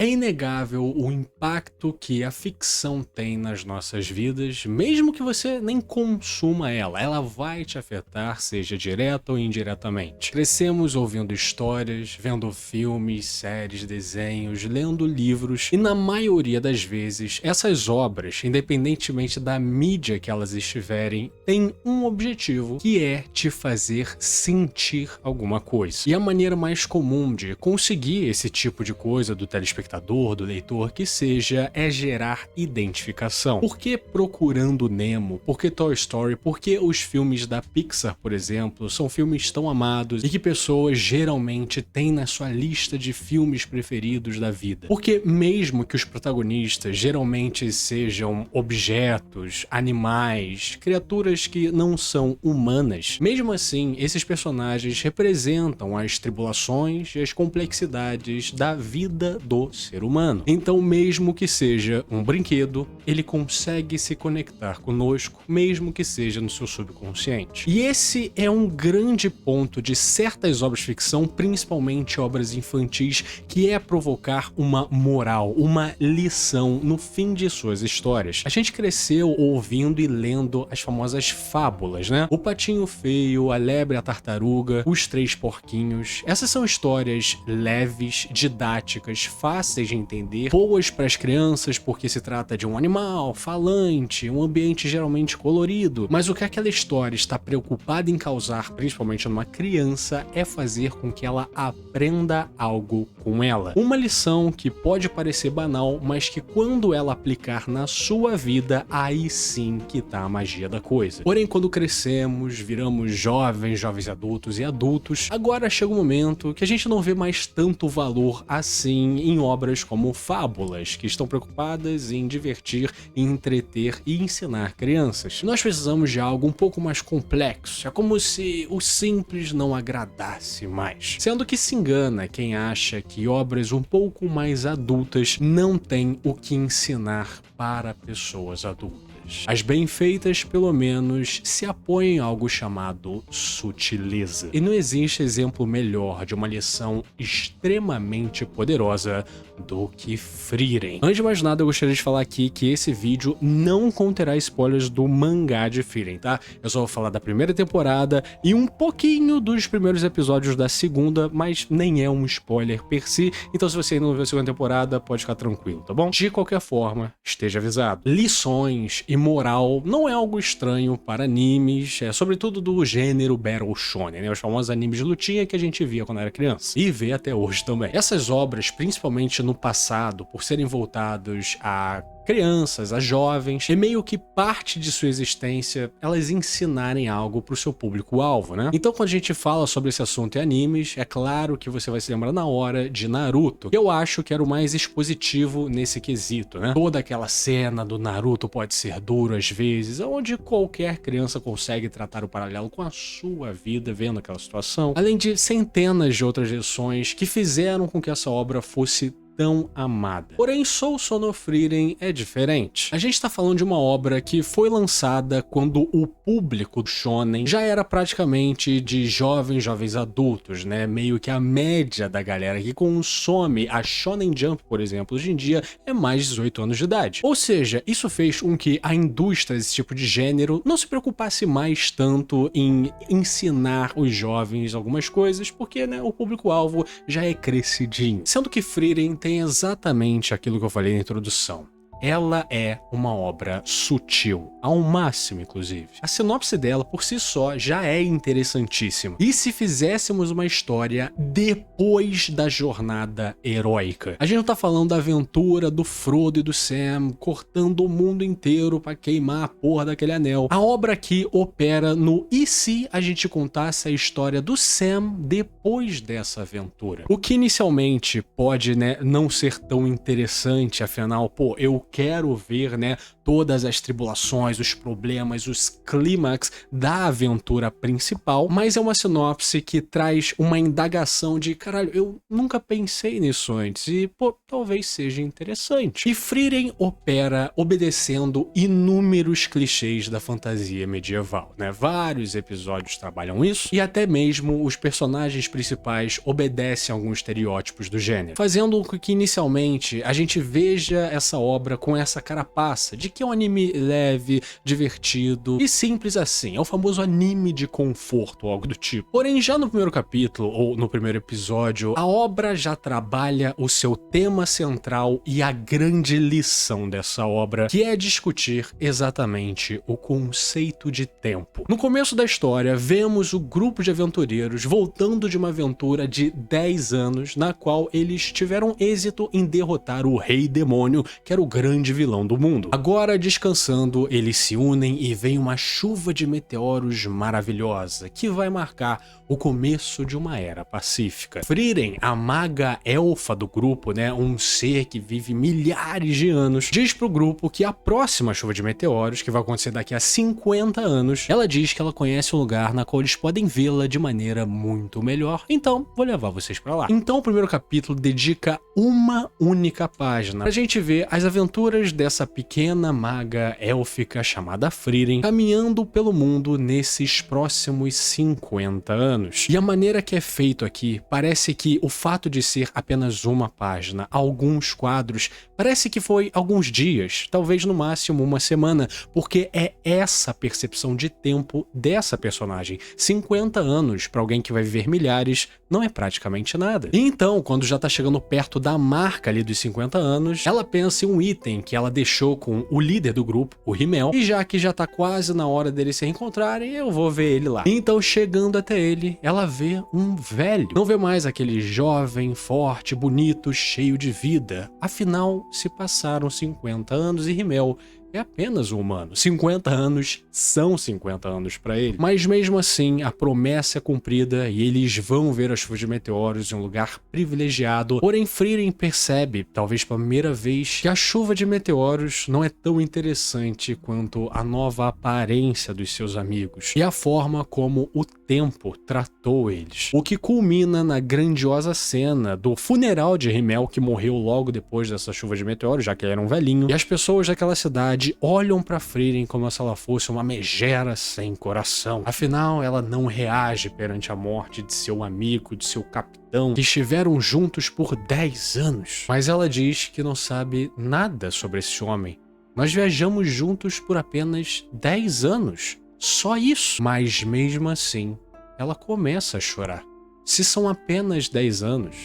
É inegável o impacto que a ficção tem nas nossas vidas, mesmo que você nem consuma ela vai te afetar, seja direta ou indiretamente. Crescemos ouvindo histórias, vendo filmes, séries, desenhos, lendo livros, e na maioria das vezes, essas obras, independentemente da mídia que elas estiverem, têm um objetivo, que é te fazer sentir alguma coisa. E a maneira mais comum de conseguir esse tipo de coisa do telespectador, do leitor que seja, é gerar identificação. Por que Procurando Nemo? Por que Toy Story? Por que os filmes da Pixar, por exemplo, são filmes tão amados e que pessoas geralmente têm na sua lista de filmes preferidos da vida? Porque mesmo que os protagonistas geralmente sejam objetos, animais, criaturas que não são humanas, mesmo assim, esses personagens representam as tribulações e as complexidades da vida do ser humano. Então, mesmo que seja um brinquedo, ele consegue se conectar conosco, mesmo que seja no seu subconsciente. E esse é um grande ponto de certas obras de ficção, principalmente obras infantis, que é provocar uma moral, uma lição no fim de suas histórias. A gente cresceu ouvindo e lendo as famosas fábulas, né? O Patinho Feio, a Lebre e a Tartaruga, Os Três Porquinhos. Essas são histórias leves, didáticas, fáceis de entender, boas para as crianças porque se trata de um animal falante, um ambiente geralmente colorido, mas o que aquela história está preocupada em causar, principalmente numa criança, é fazer com que ela aprenda algo com ela. Uma lição que pode parecer banal, mas que quando ela aplicar na sua vida, aí sim que tá a magia da coisa. Porém, quando crescemos, viramos jovens adultos e adultos, agora chega um momento que a gente não vê mais tanto valor assim em obras como fábulas, que estão preocupadas em divertir, entreter e ensinar crianças. Nós precisamos de algo um pouco mais complexo, é como se o simples não agradasse mais. Sendo que se engana quem acha que obras um pouco mais adultas não têm o que ensinar para pessoas adultas. As bem feitas, pelo menos, se apoiam em algo chamado sutileza. E não existe exemplo melhor de uma lição extremamente poderosa do que Frieren. Antes de mais nada, eu gostaria de falar aqui que esse vídeo não conterá spoilers do mangá de Frieren, tá? Eu só vou falar da primeira temporada e um pouquinho dos primeiros episódios da segunda, mas nem é um spoiler per si, então se você ainda não viu a segunda temporada, pode ficar tranquilo, tá bom? De qualquer forma, esteja avisado. Lições e moral não é algo estranho para animes, sobretudo do gênero Battle Shonen, né? Os famosos animes de lutinha que a gente via quando era criança e vê até hoje também. Essas obras, principalmente no passado, por serem voltados a crianças, a jovens, é meio que parte de sua existência elas ensinarem algo pro seu público-alvo, né? Então quando a gente fala sobre esse assunto em animes, é claro que você vai se lembrar na hora de Naruto, que eu acho que era o mais expositivo nesse quesito, né? Toda aquela cena do Naruto pode ser duro às vezes, onde qualquer criança consegue tratar o paralelo com a sua vida vendo aquela situação, além de centenas de outras lições que fizeram com que essa obra fosse tão amada. Porém, Sousou no Frieren é diferente. A gente tá falando de uma obra que foi lançada quando o público do shonen já era praticamente de jovens adultos, né? Meio que a média da galera que consome a Shonen Jump, por exemplo, hoje em dia é mais de 18 anos de idade. Ou seja, isso fez com que a indústria desse tipo de gênero não se preocupasse mais tanto em ensinar os jovens algumas coisas, porque, né, o público-alvo já é crescidinho. Sendo que Frieren tem exatamente aquilo que eu falei na introdução. Ela é uma obra sutil, ao máximo, inclusive. A sinopse dela, por si só, já é interessantíssima. E se fizéssemos uma história depois da jornada heróica? A gente não tá falando da aventura do Frodo e do Sam cortando o mundo inteiro pra queimar a porra daquele anel. A obra aqui opera no e se a gente contasse a história do Sam depois dessa aventura? O que inicialmente pode, né, não ser tão interessante, afinal, pô, eu quero ver, né, todas as tribulações, os problemas, os clímax da aventura principal, mas é uma sinopse que traz uma indagação de, caralho, eu nunca pensei nisso antes e, pô, talvez seja interessante. E Frieren opera obedecendo inúmeros clichês da fantasia medieval, né? Vários episódios trabalham isso e até mesmo os personagens principais obedecem a alguns estereótipos do gênero, fazendo com que inicialmente a gente veja essa obra com essa carapaça de que é um anime leve, divertido e simples assim, é o famoso anime de conforto ou algo do tipo. Porém, já no primeiro capítulo ou no primeiro episódio, a obra já trabalha o seu tema central e a grande lição dessa obra, que é discutir exatamente o conceito de tempo. No começo da história, vemos o grupo de aventureiros voltando de uma aventura de 10 anos, na qual eles tiveram êxito em derrotar o Rei Demônio, que era o grande vilão do mundo. Agora, descansando, eles se unem e vem uma chuva de meteoros maravilhosa, que vai marcar o começo de uma era pacífica. Frieren, a maga elfa do grupo, né, um ser que vive milhares de anos, diz pro grupo que a próxima chuva de meteoros, que vai acontecer daqui a 50 anos, ela diz que ela conhece um lugar na qual eles podem vê-la de maneira muito melhor, então vou levar vocês pra lá. Então o primeiro capítulo dedica uma única página pra gente ver as aventuras dessa pequena maga élfica chamada Frieren caminhando pelo mundo nesses próximos 50 anos. E a maneira que é feito aqui, parece que o fato de ser apenas uma página, alguns quadros, parece que foi alguns dias, talvez no máximo uma semana, porque é essa percepção de tempo dessa personagem. 50 anos para alguém que vai viver milhares não é praticamente nada. E então, quando já tá chegando perto da marca ali dos 50 anos, ela pensa em um item que ela deixou com o líder do grupo, o Himmel, e já que já tá quase na hora deles se reencontrarem, eu vou ver ele lá. Então, chegando até ele, ela vê um velho. Não vê mais aquele jovem, forte, bonito, cheio de vida. Afinal, se passaram 50 anos e Himmel é apenas um humano. 50 anos são 50 anos para ele. Mas mesmo assim, a promessa é cumprida e eles vão ver a chuva de meteoros em um lugar privilegiado. Porém, Frieren percebe, talvez pela primeira vez, que a chuva de meteoros não é tão interessante quanto a nova aparência dos seus amigos e a forma como o tempo tratou eles. O que culmina na grandiosa cena do funeral de Himmel, que morreu logo depois dessa chuva de meteoros, já que ele era um velhinho, e as pessoas daquela cidade olham para Frieren como se ela fosse uma megera sem coração. Afinal, ela não reage perante a morte de seu amigo, de seu capitão, que estiveram juntos por 10 anos. Mas ela diz que não sabe nada sobre esse homem. Nós viajamos juntos por apenas 10 anos. Só isso. Mas mesmo assim, ela começa a chorar. Se são apenas 10 anos,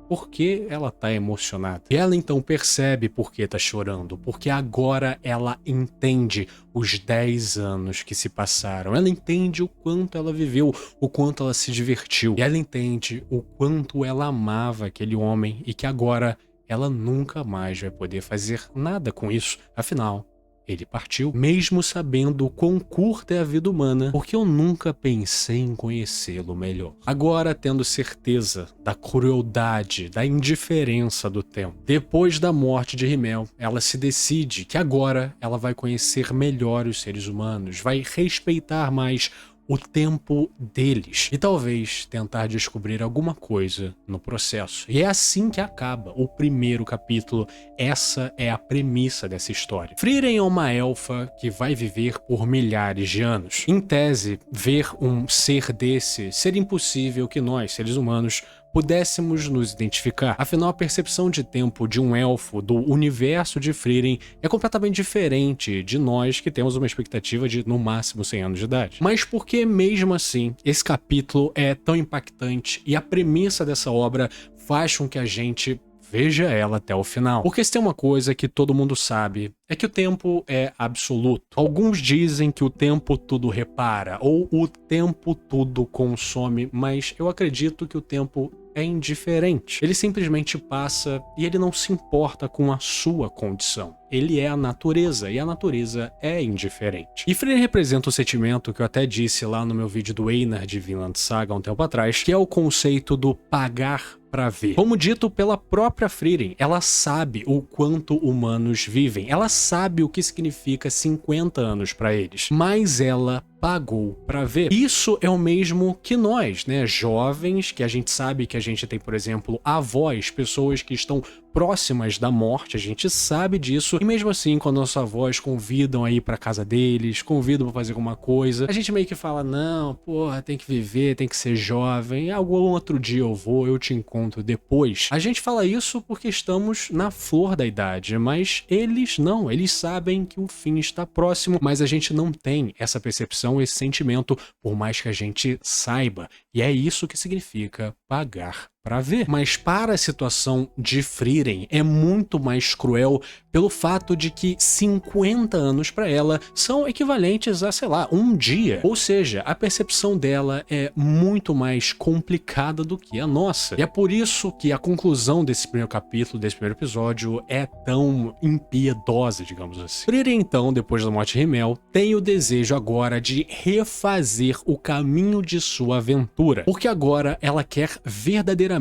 por que ela tá emocionada? E ela então percebe por que tá chorando, porque agora ela entende os 10 anos que se passaram. Ela entende o quanto ela viveu, o quanto ela se divertiu. E ela entende o quanto ela amava aquele homem e que agora ela nunca mais vai poder fazer nada com isso. Afinal, ele partiu, mesmo sabendo o quão curta é a vida humana, porque eu nunca pensei em conhecê-lo melhor. Agora, tendo certeza da crueldade, da indiferença do tempo, depois da morte de Himmel, ela se decide que agora ela vai conhecer melhor os seres humanos, vai respeitar mais o tempo deles e talvez tentar descobrir alguma coisa no processo. E é assim que acaba o primeiro capítulo. Essa é a premissa dessa história. Frieren é uma elfa que vai viver por milhares de anos. Em tese, ver um ser desse ser impossível que nós, seres humanos, pudéssemos nos identificar. Afinal, a percepção de tempo de um elfo do universo de Frieren é completamente diferente de nós que temos uma expectativa de no máximo 100 anos de idade. Mas por que mesmo assim esse capítulo é tão impactante e a premissa dessa obra faz com que a gente veja ela até o final? Porque se tem uma coisa que todo mundo sabe, é que o tempo é absoluto. Alguns dizem que o tempo tudo repara, ou o tempo tudo consome, mas eu acredito que o tempo é indiferente. Ele simplesmente passa e ele não se importa com a sua condição. ele é a natureza, e a natureza é indiferente. E Frieren representa o sentimento que eu até disse lá no meu vídeo do Einar de Vinland Saga há um tempo atrás, que é o conceito do pagar pra ver. Como dito pela própria Frieren, ela sabe o quanto humanos vivem, ela sabe o que significa 50 anos pra eles, mas ela pagou pra ver. Isso é o mesmo que nós, né, jovens, que a gente sabe que a gente tem, por exemplo, avós, pessoas que estão próximas da morte, a gente sabe disso, e mesmo assim, quando nossos avós convidam aí pra casa deles, convidam pra fazer alguma coisa, a gente meio que fala, não, porra, tem que viver, tem que ser jovem, algum outro dia eu vou, eu te encontro depois. A gente fala isso porque estamos na flor da idade, mas eles não, eles sabem que o fim está próximo, mas a gente não tem essa percepção, esse sentimento, por mais que a gente saiba, e é isso que significa pagar pra ver. Mas para a situação de Frieren é muito mais cruel pelo fato de que 50 anos para ela são equivalentes a, sei lá, um dia. Ou seja, a percepção dela é muito mais complicada do que a nossa. E é por isso que a conclusão desse primeiro capítulo, desse primeiro episódio, é tão impiedosa, digamos assim. Frieren, então, depois da morte de Himmel, tem o desejo agora de refazer o caminho de sua aventura. Porque agora ela quer verdadeiramente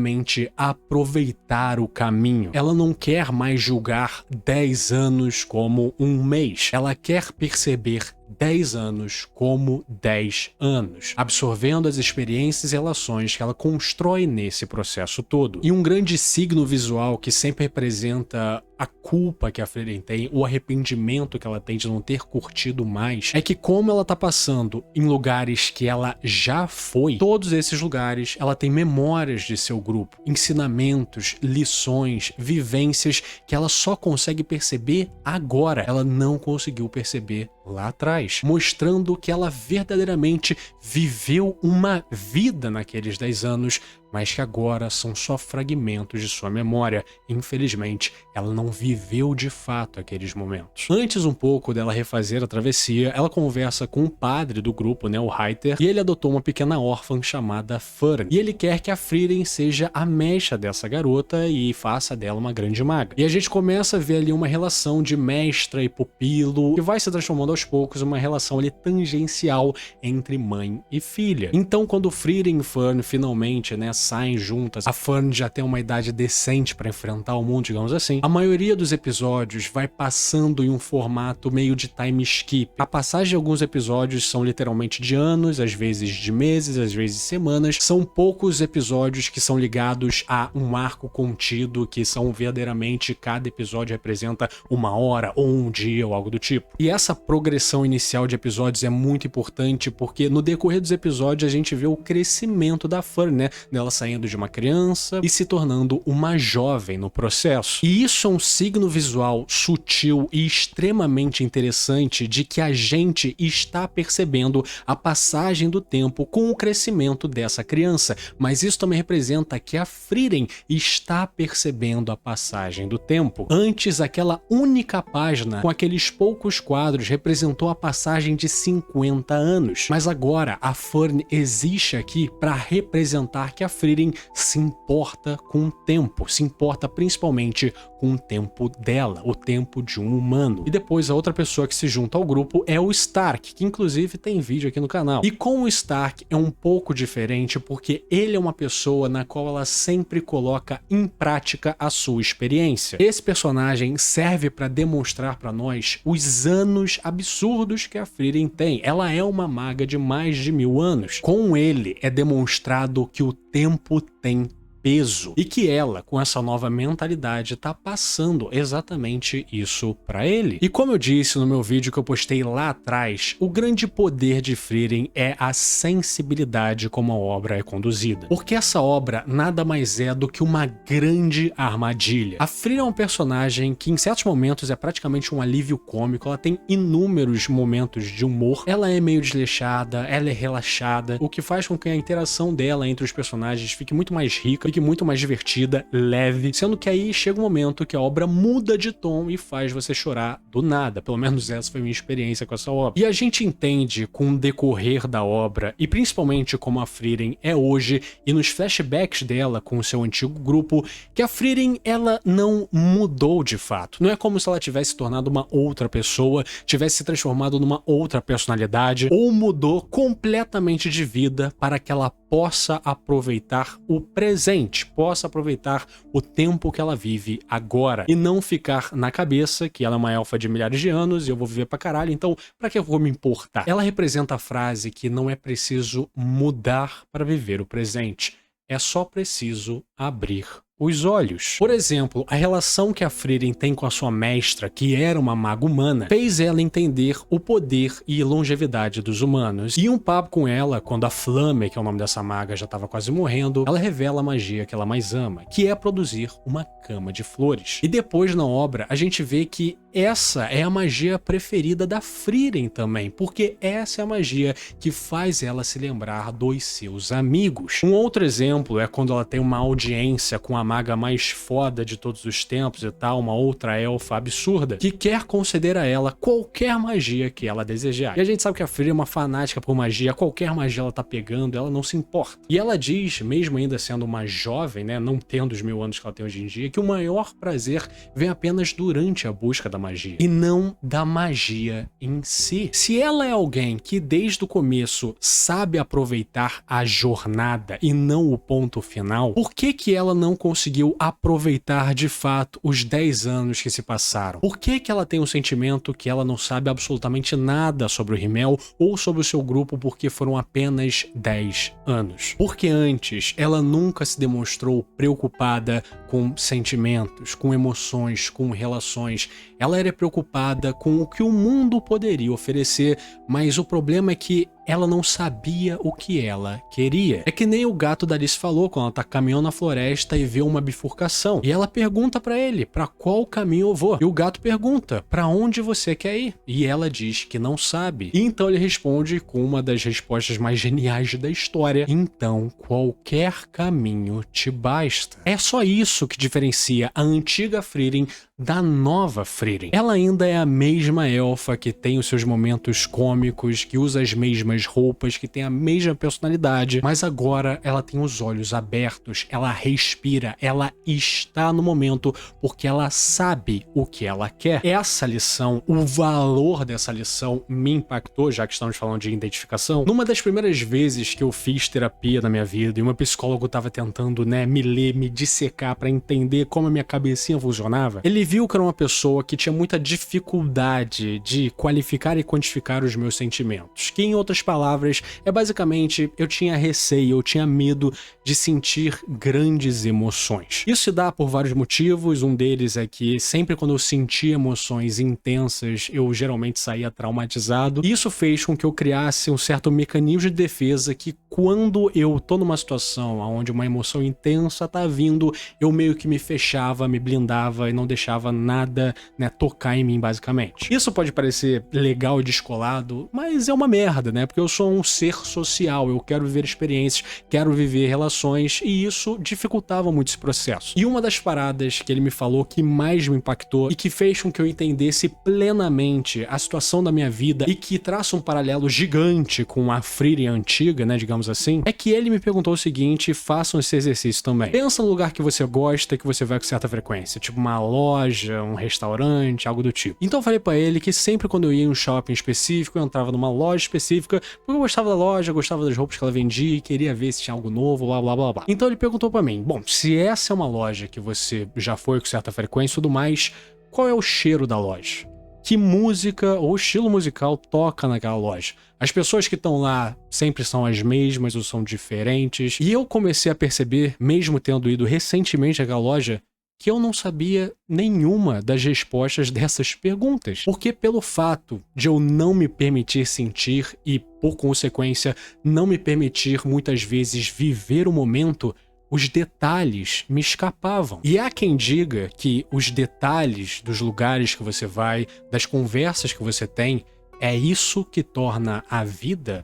aproveitar o caminho. Ela não quer mais julgar 10 anos como um mês. Ela quer perceber 10 anos como 10 anos, absorvendo as experiências e relações que ela constrói nesse processo todo. E um grande signo visual que sempre representa a culpa que a Frieren tem, o arrependimento que ela tem de não ter curtido mais, é que como ela tá passando em lugares que ela já foi, todos esses lugares ela tem memórias de seu grupo, ensinamentos, lições, vivências que ela só consegue perceber agora. Ela não conseguiu perceber lá atrás, mostrando que ela verdadeiramente viveu uma vida naqueles 10 anos, mas que agora são só fragmentos de sua memória. Infelizmente, ela não viveu de fato aqueles momentos. Antes um pouco dela refazer a travessia, ela conversa com o padre do grupo, né, o Reiter, e ele adotou uma pequena órfã chamada Fern. E ele quer que a Frieren seja a mecha dessa garota e faça dela uma grande maga. E a gente começa a ver ali uma relação de mestra e pupilo, que vai se transformando aos poucos uma relação ali tangencial entre mãe e filha. Então, quando Frieren e Fern finalmente, né, saem juntas, a Fern já tem uma idade decente para enfrentar o mundo, digamos assim, a maioria dos episódios vai passando em um formato meio de time skip. A passagem de alguns episódios são literalmente de anos, às vezes de meses, às vezes de semanas. São poucos episódios que são ligados a um arco contido, que são verdadeiramente, cada episódio representa uma hora ou um dia ou algo do tipo. E essa progressão inicial de episódios é muito importante porque no decorrer dos episódios a gente vê o crescimento da Fern, né? Dela saindo de uma criança e se tornando uma jovem no processo. E isso é um signo visual sutil e extremamente interessante de que a gente está percebendo a passagem do tempo com o crescimento dessa criança, mas isso também representa que a Frieren está percebendo a passagem do tempo. Antes, aquela única página com aqueles poucos quadros representou a passagem de 50 anos, mas agora a Fern existe aqui para representar que a Frieren se importa com o tempo, se importa principalmente com o tempo dela, o tempo de um humano. E depois a outra pessoa que se junta ao grupo é o Stark, que inclusive tem vídeo aqui no canal. E com o Stark é um pouco diferente porque ele é uma pessoa na qual ela sempre coloca em prática a sua experiência. Esse personagem serve para demonstrar para nós os anos absurdos que a Frieren tem. Ela é uma maga de mais de 1000 anos. Com ele é demonstrado que o tempo tem peso e que ela, com essa nova mentalidade, tá passando exatamente isso pra ele. E como eu disse no meu vídeo que eu postei lá atrás, o grande poder de Frieren é a sensibilidade como a obra é conduzida. Porque essa obra nada mais é do que uma grande armadilha. A Frieren é um personagem que em certos momentos é praticamente um alívio cômico, ela tem inúmeros momentos de humor, ela é meio desleixada, ela é relaxada, o que faz com que a interação dela entre os personagens fique muito mais rica e fique muito mais divertida, leve, sendo que aí chega um momento que a obra muda de tom e faz você chorar do nada. Pelo menos essa foi a minha experiência com essa obra. E a gente entende com o decorrer da obra, e principalmente como a Frieren é hoje, e nos flashbacks dela com o seu antigo grupo, que a Frieren, ela não mudou de fato. Não é como se ela tivesse se tornado uma outra pessoa, tivesse se transformado numa outra personalidade, ou mudou completamente de vida para que ela possa aproveitar o presente, possa aproveitar o tempo que ela vive agora, e não ficar na cabeça que ela é uma elfa de milhares de anos e eu vou viver pra caralho, então pra que eu vou me importar? Ela representa a frase que não é preciso mudar para viver o presente, é só preciso abrir os olhos. Por exemplo, a relação que a Frieren tem com a sua mestra, que era uma maga humana, fez ela entender o poder e longevidade dos humanos. E um papo com ela, quando a Flamme, que é o nome dessa maga, já estava quase morrendo, ela revela a magia que ela mais ama, que é produzir uma cama de flores. E depois na obra, a gente vê que essa é a magia preferida da Frieren também, porque essa é a magia que faz ela se lembrar dos seus amigos. Um outro exemplo é quando ela tem uma audiência com a maga mais foda de todos os tempos e tal, uma outra elfa absurda, que quer conceder a ela qualquer magia que ela desejar. E a gente sabe que a Frieren é uma fanática por magia, qualquer magia ela tá pegando, ela não se importa. E ela diz, mesmo ainda sendo uma jovem, né, não tendo os 1000 anos que ela tem hoje em dia, que o maior prazer vem apenas durante a busca da magia, e não da magia em si. Se ela é alguém que desde o começo sabe aproveitar a jornada e não o ponto final, por que ela não conseguiu aproveitar de fato os 10 anos que se passaram? Por que ela tem o sentimento que ela não sabe absolutamente nada sobre o Himmel ou sobre o seu grupo porque foram apenas 10 anos? Porque antes ela nunca se demonstrou preocupada com sentimentos, com emoções, com relações. Ela era preocupada com o que o mundo poderia oferecer, mas o problema é que ela não sabia o que ela queria. É que nem o gato da Alice falou quando ela tá caminhando na floresta e vê uma bifurcação. E ela pergunta pra ele, pra qual caminho eu vou? E o gato pergunta, pra onde você quer ir? E ela diz que não sabe. E então ele responde com uma das respostas mais geniais da história. Então, qualquer caminho te basta. É só isso que diferencia a antiga Frieren da nova Frieren. Ela ainda é a mesma elfa que tem os seus momentos cômicos, que usa as mesmas roupas, que tem a mesma personalidade, mas agora ela tem os olhos abertos, ela respira, ela está no momento porque ela sabe o que ela quer. Essa lição, o valor dessa lição me impactou, já que estamos falando de identificação. Numa das primeiras vezes que eu fiz terapia na minha vida e uma psicóloga estava tentando, né, me ler, me dissecar para entender como a minha cabecinha funcionava, ele viu que era uma pessoa que tinha muita dificuldade de qualificar e quantificar os meus sentimentos. Que, em outras palavras, é basicamente, eu tinha receio, eu tinha medo de sentir grandes emoções. Isso se dá por vários motivos, um deles é que sempre quando eu sentia emoções intensas, eu geralmente saía traumatizado. Isso fez com que eu criasse um certo mecanismo de defesa que quando eu tô numa situação onde uma emoção intensa tá vindo, eu meio que me fechava, me blindava e não deixava nada, né, tocar em mim, basicamente. Isso pode parecer legal e descolado, mas é uma merda, né? Porque eu sou um ser social, eu quero viver experiências, quero viver relações, e isso dificultava muito esse processo. E uma das paradas que ele me falou que mais me impactou e que fez com que eu entendesse plenamente a situação da minha vida e que traça um paralelo gigante com a Frieren antiga, né, digamos assim, é que ele me perguntou o seguinte: façam esse exercício também. Pensa no lugar que você gosta e que você vai com certa frequência, tipo uma loja, um restaurante, algo do tipo. Então eu falei pra ele que sempre quando eu ia em um shopping específico, eu entrava numa loja específica, porque eu gostava da loja, eu gostava das roupas que ela vendia e queria ver se tinha algo novo, blá blá blá blá. Então ele perguntou pra mim: bom, se essa é uma loja que você já foi com certa frequência e tudo mais, qual é o cheiro da loja? Que música ou estilo musical toca naquela loja? As pessoas que estão lá sempre são as mesmas ou são diferentes? E eu comecei a perceber, mesmo tendo ido recentemente àquela loja, que eu não sabia nenhuma das respostas dessas perguntas. Porque pelo fato de eu não me permitir sentir e, por consequência, não me permitir muitas vezes viver o momento, os detalhes me escapavam. E há quem diga que os detalhes dos lugares que você vai, das conversas que você tem, é isso que torna a vida,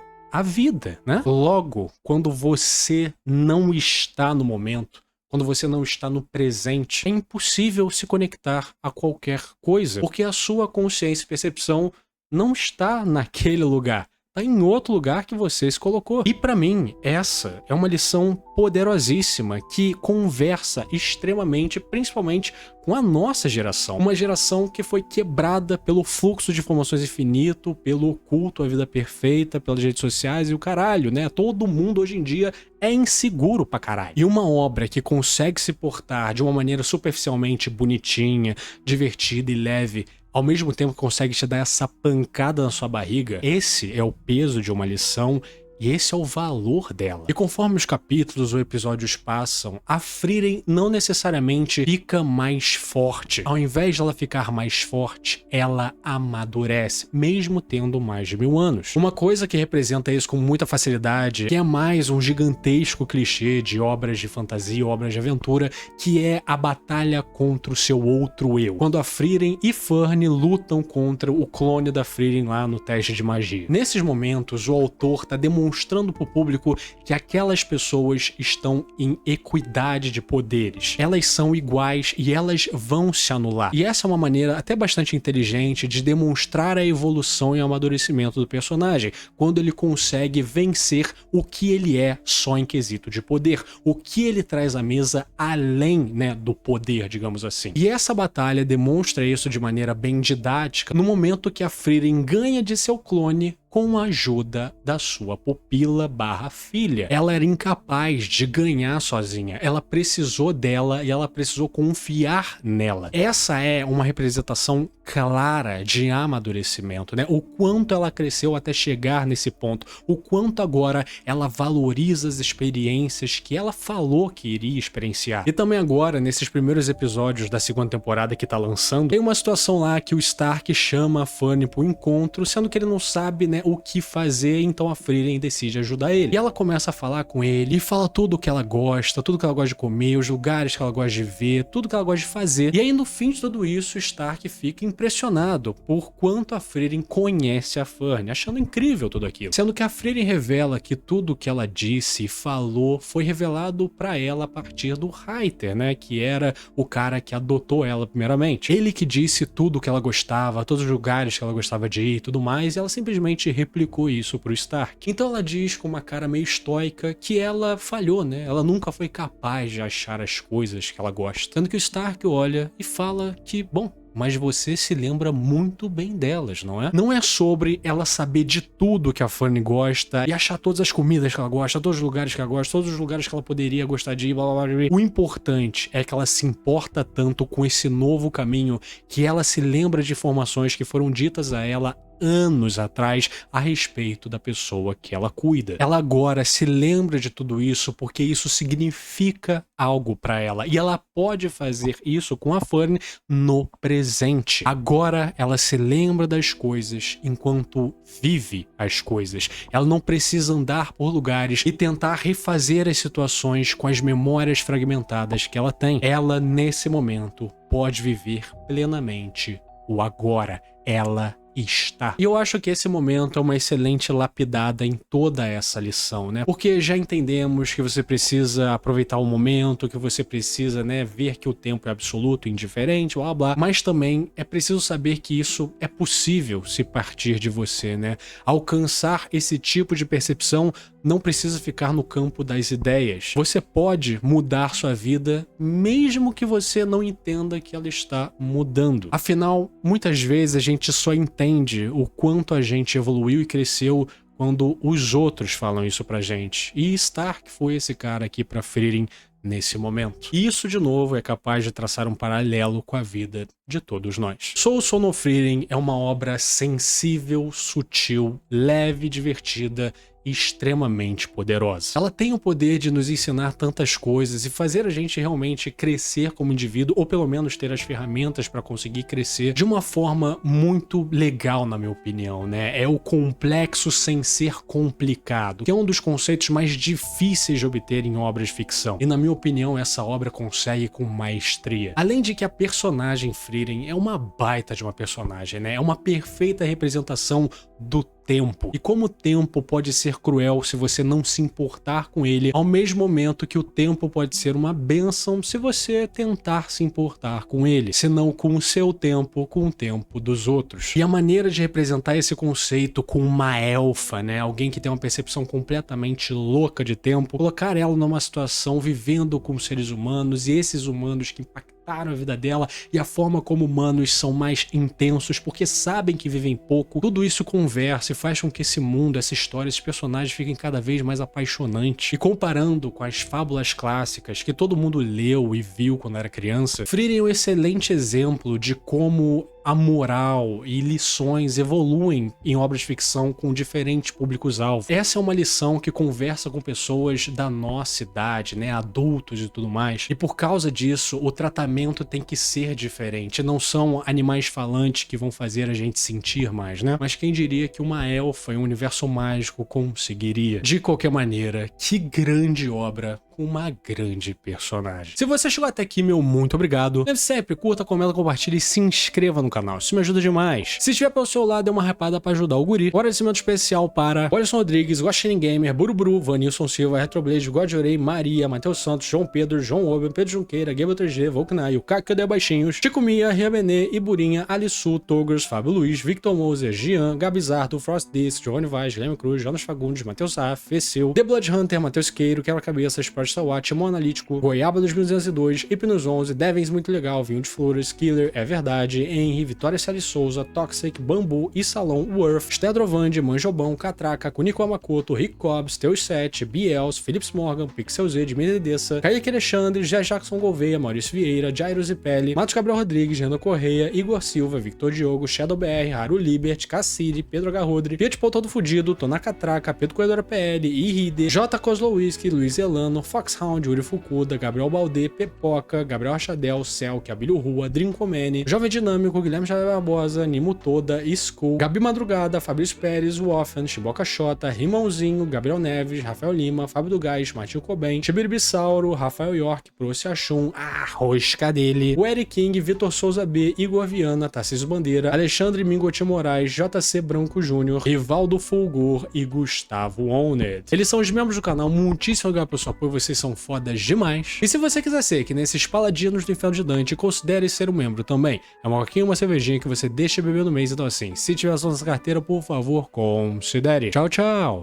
né? Logo, quando você não está no momento, quando você não está no presente, é impossível se conectar a qualquer coisa, porque a sua consciência e percepção não está naquele lugar. Está em outro lugar que você se colocou. E para mim, essa é uma lição poderosíssima que conversa extremamente, principalmente com a nossa geração. Uma geração que foi quebrada pelo fluxo de informações infinito, pelo culto à vida perfeita, pelas redes sociais e o caralho, né? Todo mundo hoje em dia é inseguro pra caralho. E uma obra que consegue se portar de uma maneira superficialmente bonitinha, divertida e leve, ao mesmo tempo que consegue te dar essa pancada na sua barriga, esse é o peso de uma lição e esse é o valor dela. E conforme os capítulos ou episódios passam, a Frieren não necessariamente fica mais forte. Ao invés de ela ficar mais forte, ela amadurece, mesmo tendo mais de 1000 anos. Uma coisa que representa isso com muita facilidade, que é mais um gigantesco clichê de obras de fantasia, obras de aventura, que é a batalha contra o seu outro eu. Quando a Frieren e Fern lutam contra o clone da Frieren lá no teste de magia. Nesses momentos, o autor tá demonstrando pro público que aquelas pessoas estão em equidade de poderes. Elas são iguais e elas vão se anular. E essa é uma maneira até bastante inteligente de demonstrar a evolução e o amadurecimento do personagem, quando ele consegue vencer o que ele é só em quesito de poder, o que ele traz à mesa além, né, do poder, digamos assim. E essa batalha demonstra isso de maneira bem didática no momento que a Frieren ganha de seu clone com a ajuda da sua pupila/filha. Ela era incapaz de ganhar sozinha, ela precisou dela e ela precisou confiar nela. Essa é uma representação clara de amadurecimento, né? O quanto ela cresceu até chegar nesse ponto, o quanto agora ela valoriza as experiências que ela falou que iria experienciar. E também agora, nesses primeiros episódios da segunda temporada que tá lançando, tem uma situação lá que o Stark chama a Fanny pro encontro, sendo que ele não sabe, né, o que fazer, então a Frieren decide ajudar ele. E ela começa a falar com ele e fala tudo o que ela gosta, tudo que ela gosta de comer, os lugares que ela gosta de ver, tudo que ela gosta de fazer. E aí no fim de tudo isso, Stark fica impressionado por quanto a Frieren conhece a Fern, achando incrível tudo aquilo. Sendo que a Frieren revela que tudo que ela disse e falou foi revelado pra ela a partir do Reiter, né, que era o cara que adotou ela primeiramente. Ele que disse tudo o que ela gostava, todos os lugares que ela gostava de ir e tudo mais, e ela simplesmente replicou isso pro Stark. Então ela diz com uma cara meio estoica que ela falhou, né? Ela nunca foi capaz de achar as coisas que ela gosta. Tanto que o Stark olha e fala que, bom, mas você se lembra muito bem delas, não é? Não é sobre ela saber de tudo que a Fanny gosta e achar todas as comidas que ela gosta, todos os lugares que ela gosta, todos os lugares que ela poderia gostar de ir, blá, blá, blá, blá. O importante é que ela se importa tanto com esse novo caminho que ela se lembra de informações que foram ditas a ela anos atrás a respeito da pessoa que ela cuida. Ela agora se lembra de tudo isso porque isso significa algo para ela e ela pode fazer isso com a Fern no presente. Agora ela se lembra das coisas enquanto vive as coisas. Ela não precisa andar por lugares e tentar refazer as situações com as memórias fragmentadas que ela tem. Ela, nesse momento, pode viver plenamente o agora. Ela está. E eu acho que esse momento é uma excelente lapidada em toda essa lição, né? Porque já entendemos que você precisa aproveitar o momento, que você precisa, né, ver que o tempo é absoluto, indiferente, blá blá, mas também é preciso saber que isso é possível se partir de você, né? Alcançar esse tipo de percepção não precisa ficar no campo das ideias. Você pode mudar sua vida mesmo que você não entenda que ela está mudando. Afinal, muitas vezes a gente só entende o quanto a gente evoluiu e cresceu quando os outros falam isso pra gente. E Stark foi esse cara aqui pra Frieren nesse momento. E isso, de novo, é capaz de traçar um paralelo com a vida de todos nós. Soul Sono Frieren é uma obra sensível, sutil, leve, divertida e extremamente poderosa. Ela tem o poder de nos ensinar tantas coisas e fazer a gente realmente crescer como indivíduo, ou pelo menos ter as ferramentas para conseguir crescer de uma forma muito legal, na minha opinião, né? É o complexo sem ser complicado, que é um dos conceitos mais difíceis de obter em obras de ficção. E na minha opinião, essa obra consegue com maestria. Além de que a personagem Frieren é uma baita de uma personagem, né? É uma perfeita representação do tempo. E como o tempo pode ser cruel se você não se importar com ele, ao mesmo momento que o tempo pode ser uma bênção se você tentar se importar com ele, senão com o seu tempo, com o tempo dos outros. E a maneira de representar esse conceito com uma elfa, né, alguém que tem uma percepção completamente louca de tempo, colocar ela numa situação vivendo com seres humanos e esses humanos que impactaram a vida dela e a forma como humanos são mais intensos porque sabem que vivem pouco. Tudo isso conversa e faz com que esse mundo, essa história, esses personagens fiquem cada vez mais apaixonantes. E comparando com as fábulas clássicas que todo mundo leu e viu quando era criança, Frieren é um excelente exemplo de como a moral e lições evoluem em obras de ficção com diferentes públicos-alvo. Essa é uma lição que conversa com pessoas da nossa idade, né, adultos e tudo mais. E por causa disso, o tratamento tem que ser diferente. Não são animais falantes que vão fazer a gente sentir mais, né? Mas quem diria que uma elfa em um universo mágico conseguiria? De qualquer maneira, que grande obra, uma grande personagem. Se você chegou até aqui, meu muito obrigado. Lembre sempre, curta, comenta, compartilha e se inscreva no canal. Isso me ajuda demais. Se estiver pelo seu lado, dê uma rapada pra ajudar o guri. Agradecimento especial para Wellington Rodrigues, Guaxinim Gamer, Buruburu, Vanilson Silva, Retroblade, Godorei, Maria, Matheus Santos, João Pedro, João Oben, Pedro Junqueira, Gabriel 3G, Volknaio, Caca Baixinhos, Chico Mia, Ria Benê, Iburinha, Alissu, Togers, Fábio Luiz, Victor Moser, Gian, Gabizardo, Frost Disc, Johnny Vaz, Leme Cruz, Jonas Fagundes, Matheus Saf, Feceu, The Blood Hunter, Matheus Queiro, Quebra-Cabeças, Project Sawat, Mo Analítico, Goiaba 2202, Hipnos 11, Devens Muito Legal, Vinho de Flores, Killer, É Verdade, Henry, Vitória Sally Souza, Toxic, Bambu, Isalon, Worth, Stedrovande, Manjobão, Catraca, Kuniko Amakoto, Rick Cobbs, Teus 7, Biels, Philips Morgan, Pixel Z, Dmitry Dessa, Kaique Alexandre, Jé Jackson Gouveia, Maurício Vieira, Jairo Zipelli, Matos Gabriel Rodrigues, Renan Correia, Igor Silva, Victor Diogo, Shadow BR, Haru Libert, Cassiri, Pedro H. Rodri, Fiat Paul Todo Fudido, Toná Catraca, Pedro Corredora PL, Iride, J. Kozlowski, Luiz Elano, Foxhound, Yuri Fukuda, Gabriel Baldê, Pepoca, Gabriel Rachadel, Celk, Abílio Rua, Drincomene, Jovem Dinâmico, Guilherme Xavier Barbosa, Nimo Toda, Skull, Gabi Madrugada, Fabrício Pérez, Woffen, Chiboca Xota, Rimãozinho, Gabriel Neves, Rafael Lima, Fábio do Gás, Martinho Coben, Chibiribissauro, Rafael York, Proce Achum, a rosca dele, o Eric King, Vitor Souza B, Igor Viana, Tarcísio Bandeira, Alexandre Mingotti Moraes, JC Branco Júnior, Rivaldo Fulgor e Gustavo Oned. Eles são os membros do canal, muitíssimo obrigado pelo seu apoio, vocês são fodas demais. E se você quiser ser que nesses paladinos do Inferno de Dante, considere ser um membro também. É uma coquinha, uma cervejinha que você deixa beber no mês, então assim, se tiver só nessa carteira, por favor, considere. Tchau, tchau!